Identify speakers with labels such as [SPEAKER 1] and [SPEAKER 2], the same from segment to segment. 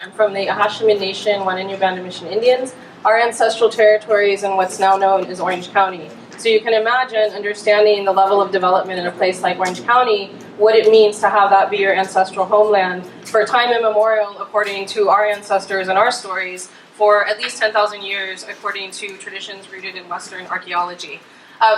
[SPEAKER 1] I'm from the Ahashimin Nation, Wanenu Band Mission Indians. Our ancestral territory is in what's now known as Orange County. So you can imagine understanding the level of development in a place like Orange County, what it means to have that be your ancestral homeland for time immemorial, according to our ancestors and our stories, for at least 10,000 years, according to traditions rooted in Western archaeology.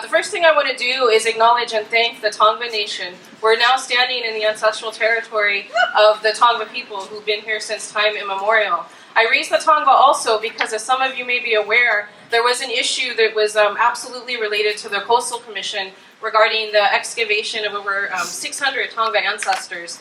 [SPEAKER 1] The first thing I want to do is acknowledge and thank the Tonga Nation. We're now standing in the ancestral territory of the Tonga people who've been here since time immemorial. I raised the Tonga also because, as some of you may be aware, there was an issue that was absolutely related to the Coastal Commission regarding the excavation of over 600 Tonga ancestors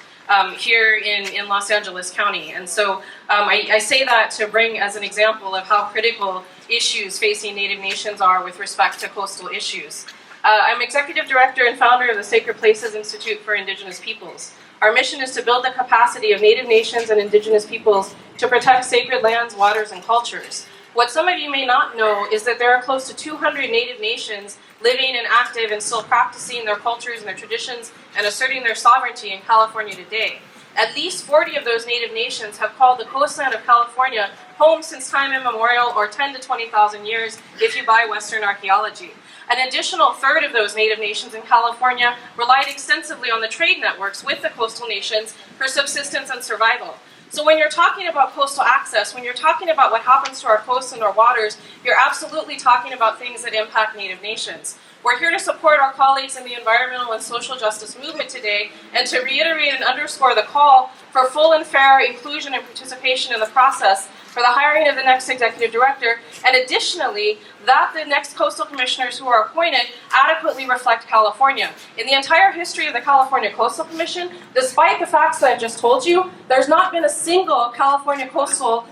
[SPEAKER 1] here in Los Angeles County. And so I say that to bring as an example of how critical issues facing Native nations are with respect to coastal issues. I'm Executive Director and founder of the Sacred Places Institute for Indigenous Peoples. Our mission is to build the capacity of Native nations and Indigenous peoples to protect sacred lands, waters, and cultures. What some of you may not know is that there are close to 200 Native nations living and active and still practicing their cultures and their traditions and asserting their sovereignty in California today. At least 40 of those Native nations have called the coastland of California home since time immemorial, or 10 to 20,000 years if you buy Western archaeology. An additional third of those Native nations in California relied extensively on the trade networks with the coastal nations for subsistence and survival. So when you're talking about coastal access, when you're talking about what happens to our coasts and our waters, you're absolutely talking about things that impact Native nations. We're here to support our colleagues in the environmental and social justice movement today, and to reiterate and underscore the call for full and fair inclusion and participation in the process for the hiring of the next executive director, and additionally, that the next coastal commissioners who are appointed adequately reflect California. In the entire history of the California Coastal Commission, despite the facts that I've just told you, there's not been a single California coastal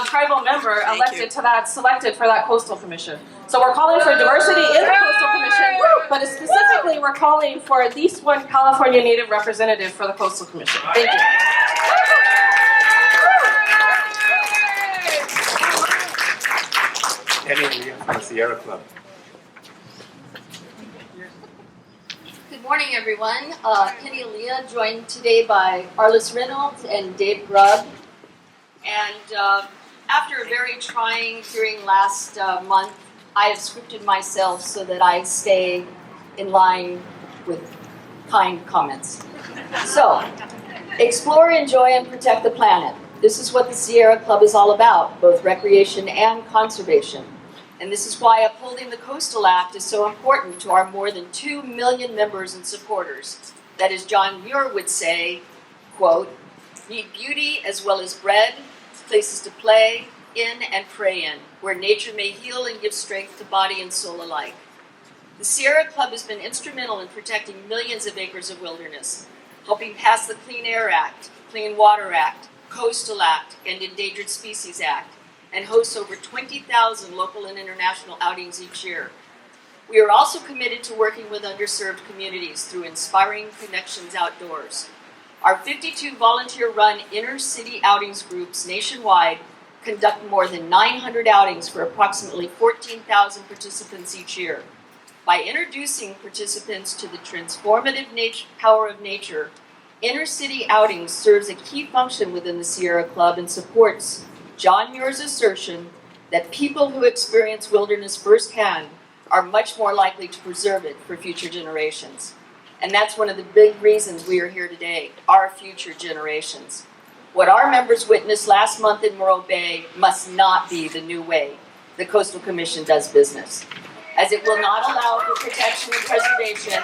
[SPEAKER 1] tribal member selected for that coastal commission. So we're calling for diversity in the coastal commission, but specifically we're calling for at least one California Native representative for the coastal commission. Thank you.
[SPEAKER 2] Kenny from the Sierra Club.
[SPEAKER 3] Good morning, everyone. Kenny Aaliyah, joined today by Arliss Reynolds and Dave Grubb. And after a very trying hearing last month, I have scripted myself so that I stay in line with kind comments. So, explore, enjoy, and protect the planet. This is what the Sierra Club is all about, both recreation and conservation. And this is why upholding the Coastal Act is so important to our more than 2 million members and supporters. That, as John Muir would say, quote, need beauty as well as bread, places to play in and pray in, where nature may heal and give strength to body and soul alike. The Sierra Club has been instrumental in protecting millions of acres of wilderness, helping pass the Clean Air Act, Clean Water Act, Coastal Act, and Endangered Species Act, and hosts over 20,000 local and international outings each year. We are also committed to working with underserved communities through inspiring connections outdoors. Our 52 volunteer-run inner-city outings groups nationwide conduct more than 900 outings for approximately 14,000 participants each year. By introducing participants to the transformative power of nature, inner-city outings serves a key function within the Sierra Club and supports John Muir's assertion that people who experience wilderness firsthand are much more likely to preserve it for future generations. And that's one of the big reasons we are here today, our future generations. What our members witnessed last month in Morrow Bay must not be the new way the Coastal Commission does business, as it will not allow for protection and preservation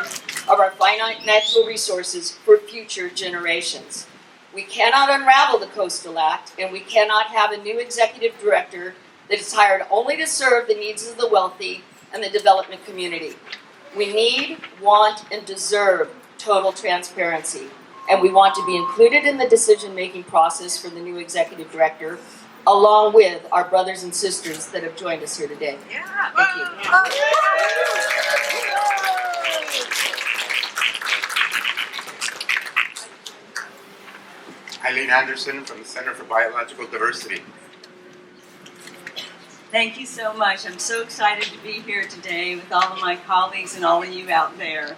[SPEAKER 3] of our finite natural resources for future generations. We cannot unravel the Coastal Act, and we cannot have a new executive director that is hired only to serve the needs of the wealthy and the development community. We need, want, and deserve total transparency, and we want to be included in the decision-making process for the new executive director, along with our brothers and sisters that have joined us here today. Thank you.
[SPEAKER 2] Eileen Anderson from the Center for Biological Diversity.
[SPEAKER 4] Thank you so much. I'm so excited to be here today with all of my colleagues and all of you out there.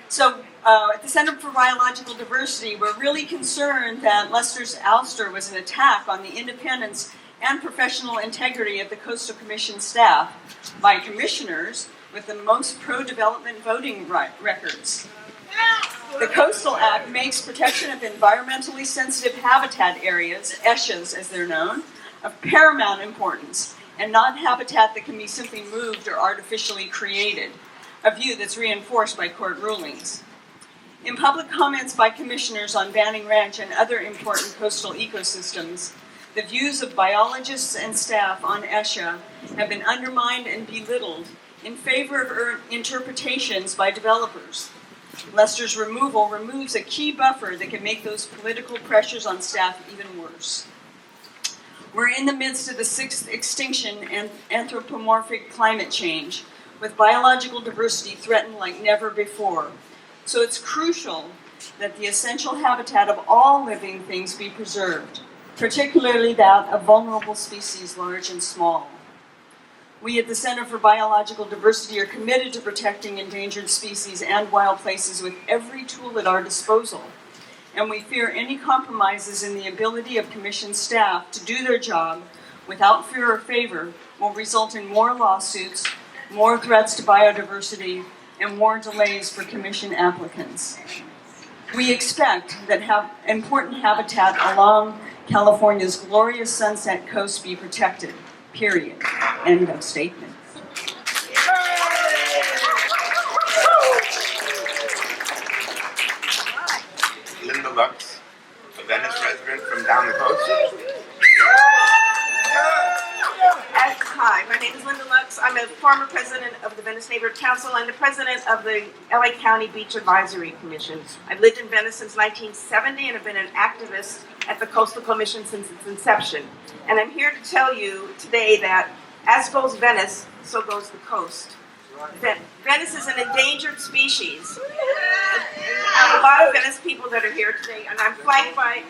[SPEAKER 4] So At the Center for Biological Diversity, we're really concerned that Lester's ouster was an attack on the independence and professional integrity of the Coastal Commission staff by commissioners with the most pro-development voting records. The Coastal Act makes protection of environmentally sensitive habitat areas, ESHAs as they're known, of paramount importance, and not habitat that can be simply moved or artificially created, a view that's reinforced by court rulings. In public comments by commissioners on Banning Ranch and other important coastal ecosystems, the views of biologists and staff on ESHA have been undermined and belittled in favor of interpretations by developers. Lester's removal removes a key buffer that can make those political pressures on staff even worse. We're in the midst of the sixth extinction and anthropomorphic climate change, with biological diversity threatened like never before. So it's crucial that the essential habitat of all living things be preserved, particularly that of vulnerable species, large and small. We at the Center for Biological Diversity are committed to protecting endangered species and wild places with every tool at our disposal, and we fear any compromises in the ability of Commission staff to do their job without fear or favor will result in more lawsuits, more threats to biodiversity, and more delays for Commission applicants. We expect that important habitat along California's glorious Sunset Coast be protected, period. End of statement.
[SPEAKER 2] Linda Lux, a Venice resident from down the coast.
[SPEAKER 5] Hi, my name is Linda Lux. I'm a former president of the Venice Neighborhood Council and the president of the LA County Beach Advisory Commission. I've lived in Venice since 1970 and have been an activist at the Coastal Commission since its inception. And I'm here to tell you today that as goes Venice, so goes the coast. That Venice is an endangered species. I have a lot of Venice people that are here today, and I'm flanked by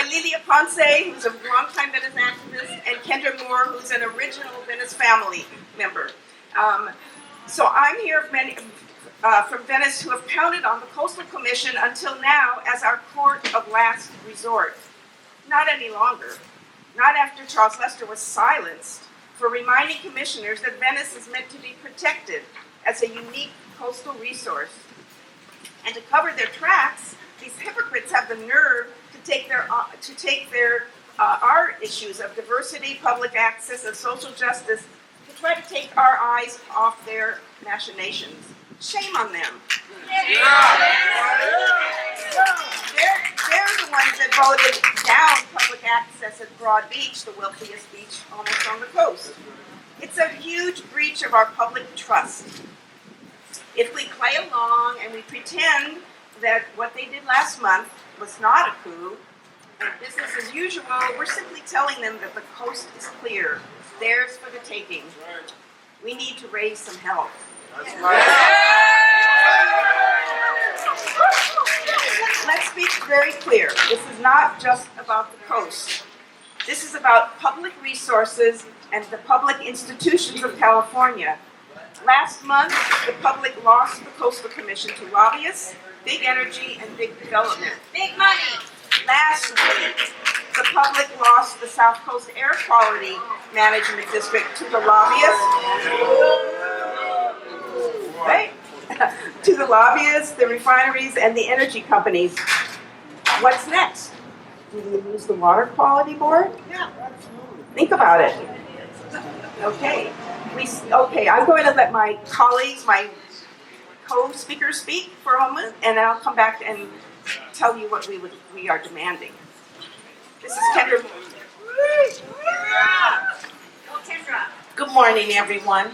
[SPEAKER 5] Lilia Ponce, who's a longtime Venice activist, and Kendra Moore, who's an original Venice family member. So I'm here from Venice who have counted on the Coastal Commission until now as our court of last resort. Not any longer. Not after Charles Lester was silenced for reminding commissioners that Venice is meant to be protected as a unique coastal resource. And to cover their tracks, these hypocrites have the nerve to take our issues of diversity, public access, and social justice to try to take our eyes off their machinations. Shame on them. They're the ones that voted down public access at Broad Beach, the wealthiest beach almost on the coast. It's a huge breach of our public trust. If we play along and we pretend that what they did last month was not a coup, and business as usual, we're simply telling them that the coast is clear, theirs for the taking. We need to raise some help. Let's be very clear. This is not just about the coast. This is about public resources and the public institutions of California. Last month, the public lost the Coastal Commission to lobbyists, big energy, and big development. Big money! Last week, the public lost the South Coast Air Quality Management District to the lobbyists. Right? To the lobbyists, the refineries, and the energy companies. What's next? Do we lose the Water Quality Board? Yeah. Think about it. Okay. I'm going to let my colleagues, my co-speakers speak for a moment, and then I'll come back and tell you what we are demanding. This is Kendra.
[SPEAKER 6] Good morning, everyone.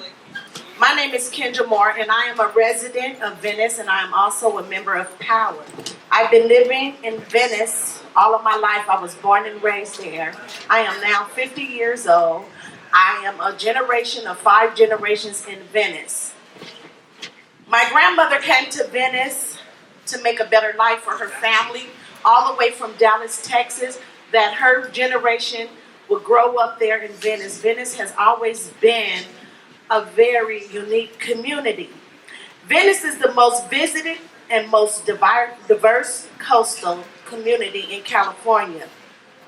[SPEAKER 6] My name is Kendra Moore, and I am a resident of Venice, and I am also a member of Power. I've been living in Venice all of my life. I was born and raised there. I am now 50 years old. I am a generation of 5 generations in Venice. My grandmother came to Venice to make a better life for her family, all the way from Dallas, Texas, that her generation would grow up there in Venice. Venice has always been a very unique community. Venice is the most visited and most diverse coastal community in California.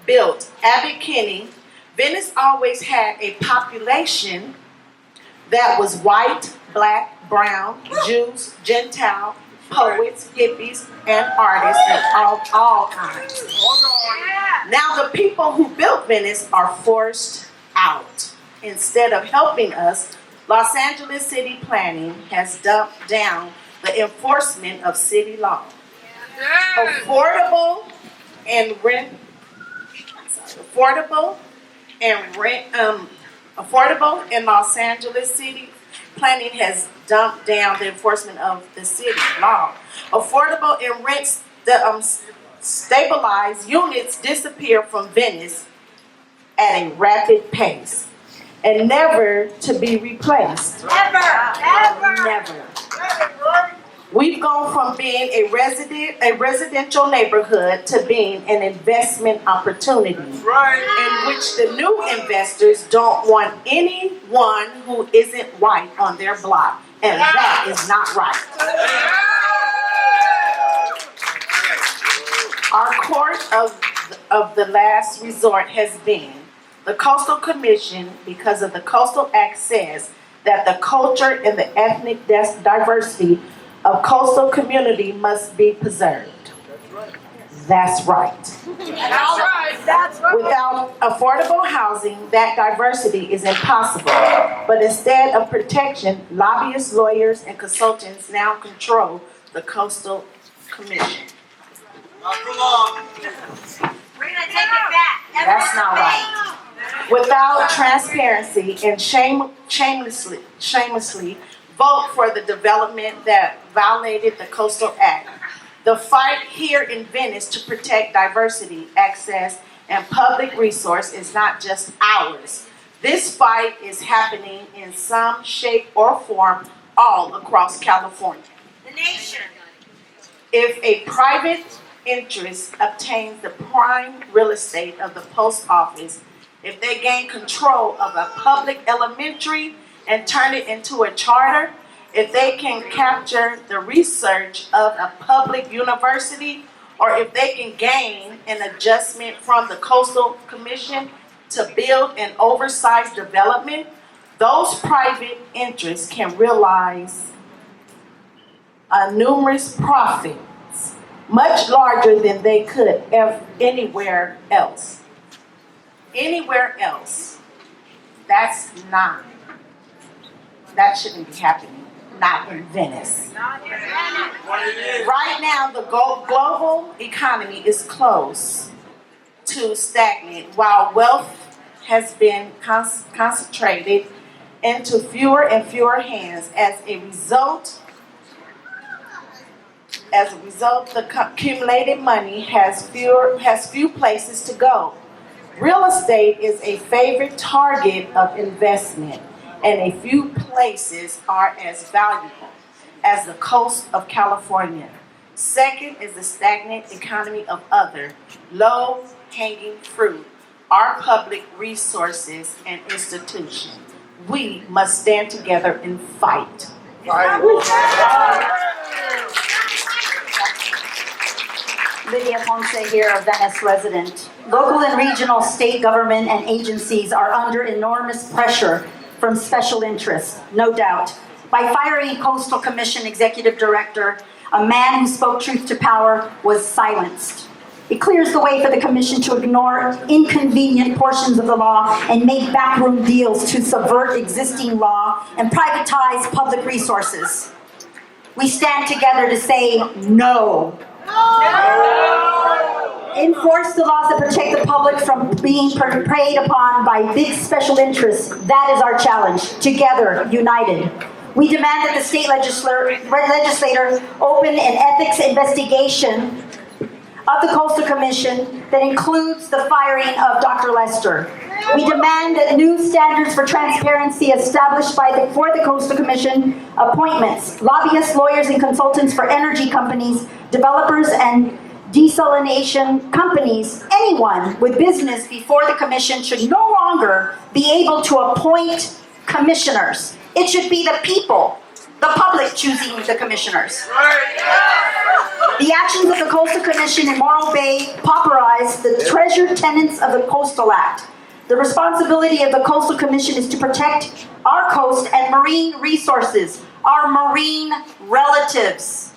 [SPEAKER 6] Built Abbot Kinney, Venice always had a population that was white, black, brown, Jews, Gentile, poets, hippies, and artists of all kinds. Now the people who built Venice are forced out. Instead of helping us, Los Angeles City Planning has dumped down the enforcement of city law. Affordable and Los Angeles City Planning has dumped down the enforcement of the city law. Affordable and rent stabilized units disappear from Venice at a rapid pace and never to be replaced. Never. We've gone from being a residential neighborhood to being an investment opportunity, in which the new investors don't want anyone who isn't white on their block, and that is not right. Our court of the last resort has been the Coastal Commission, because of the Coastal Act, says that the culture and the ethnic diversity of coastal community must be preserved. That's right. That's right. Without affordable housing, that diversity is impossible. But instead of protection, lobbyists, lawyers, and consultants now control the Coastal Commission.
[SPEAKER 7] We're gonna take it back.
[SPEAKER 6] That's not right. Without transparency and shamelessly vote for the development that violated the Coastal Act. The fight here in Venice to protect diversity, access, and public resource is not just ours. This fight is happening in some shape or form all across California.
[SPEAKER 7] The nation.
[SPEAKER 6] If a private interest obtains the prime real estate of the post office, if they gain control of a public elementary and turn it into a charter, if they can capture the research of a public university, or if they can gain an adjustment from the Coastal Commission to build an oversized development, those private interests can realize numerous profits, much larger than they could anywhere else. Anywhere else. That shouldn't be happening. Not in Venice. Right now, the global economy is close to stagnant, while wealth has been concentrated into fewer and fewer hands. As a result, the accumulated money has few places to go. Real estate is a favorite target of investment, and a few places are as valuable as the coast of California. Second is the stagnant economy of other low-hanging fruit, our public resources and institutions. We must stand together and fight.
[SPEAKER 8] Lydia Ponce here, a Venice resident. Local and regional state government and agencies are under enormous pressure from special interests, no doubt. By firing Coastal Commission Executive Director, a man who spoke truth to power was silenced. It clears the way for the Commission to ignore inconvenient portions of the law and make backroom deals to subvert existing law and privatize public resources. We stand together to say no. Enforce the laws that protect the public from being preyed upon by big special interests. That is our challenge. Together, united. We demand that the state legislator open an ethics investigation of the Coastal Commission that includes the firing of Dr. Lester. We demand that new standards for transparency established for the Coastal Commission appointments, lobbyists, lawyers, and consultants for energy companies, developers, and desalination companies. Anyone with business before the Commission should no longer be able to appoint commissioners. It should be the people the public choosing the commissioners. The actions of the Coastal Commission in Morrow Bay pauperize the treasured tenets of the Coastal Act. The responsibility of the Coastal Commission is to protect our coast and marine resources, our marine relatives.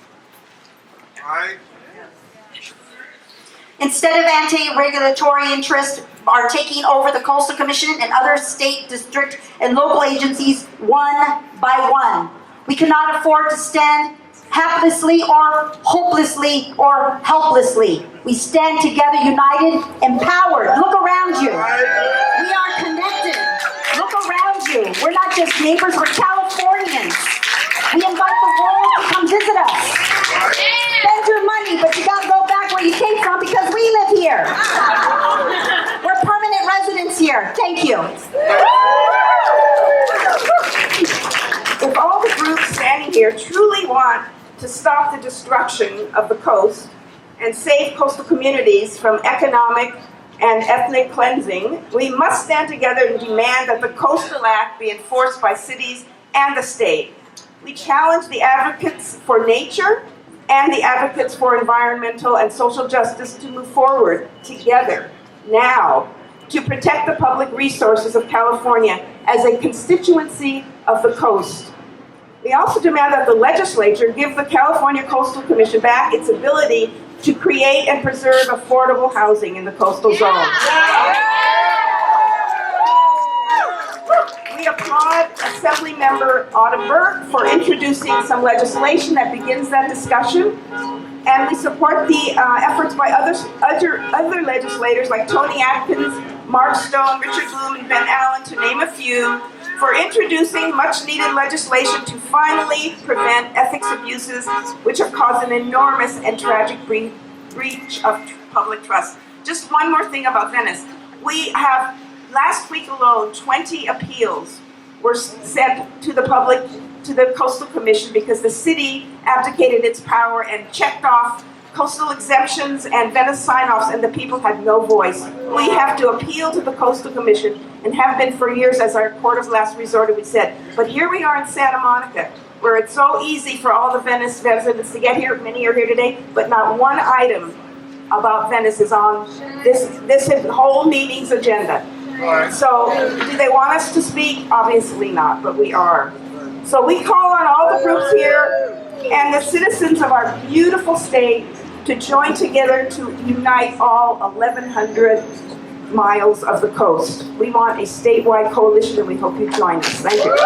[SPEAKER 8] Instead of anti-regulatory interests are taking over the Coastal Commission and other state, district, and local agencies one by one. We cannot afford to stand haplessly or hopelessly or helplessly. We stand together, united, empowered. Look around you. We are connected. Look around you. We're not just neighbors, we're Californians. We invite the world to come visit us. Spend your money, but you gotta go back where you came from because we live here. We're permanent residents here. Thank you.
[SPEAKER 5] If all the groups standing here truly want to stop the destruction of the coast and save coastal communities from economic and ethnic cleansing, we must stand together and demand that the Coastal Act be enforced by cities and the state. We challenge the advocates for nature and the advocates for environmental and social justice to move forward together now to protect the public resources of California as a constituency of the coast. We also demand that the legislature give the California Coastal Commission back its ability to create and preserve affordable housing in the coastal zone. We applaud Assemblymember Autumn Burke for introducing some legislation that begins that discussion. And we support the efforts by other legislators like Tony Atkins, Mark Stone, Richard Bloom, and Ben Allen, to name a few, for introducing much-needed legislation to finally prevent ethics abuses which have caused an enormous and tragic breach of public trust. Just one more thing about Venice. We have, last week alone, 20 appeals were sent to the public, to the Coastal Commission, because the city abdicated its power and checked off coastal exemptions and Venice sign-offs, and the people had no voice. We have to appeal to the Coastal Commission, and have been for years as our court of last resort, we said. But here we are in Santa Monica, where it's so easy for all the Venice residents to get here. Many are here today, but not one item about Venice is on this whole meeting's agenda. So, do they want us to speak? Obviously not, but we are. So we call on all the groups here and the citizens of our beautiful state to join together to unite all 1,100 miles of the coast. We want a statewide coalition, and we hope you join us. Thank you.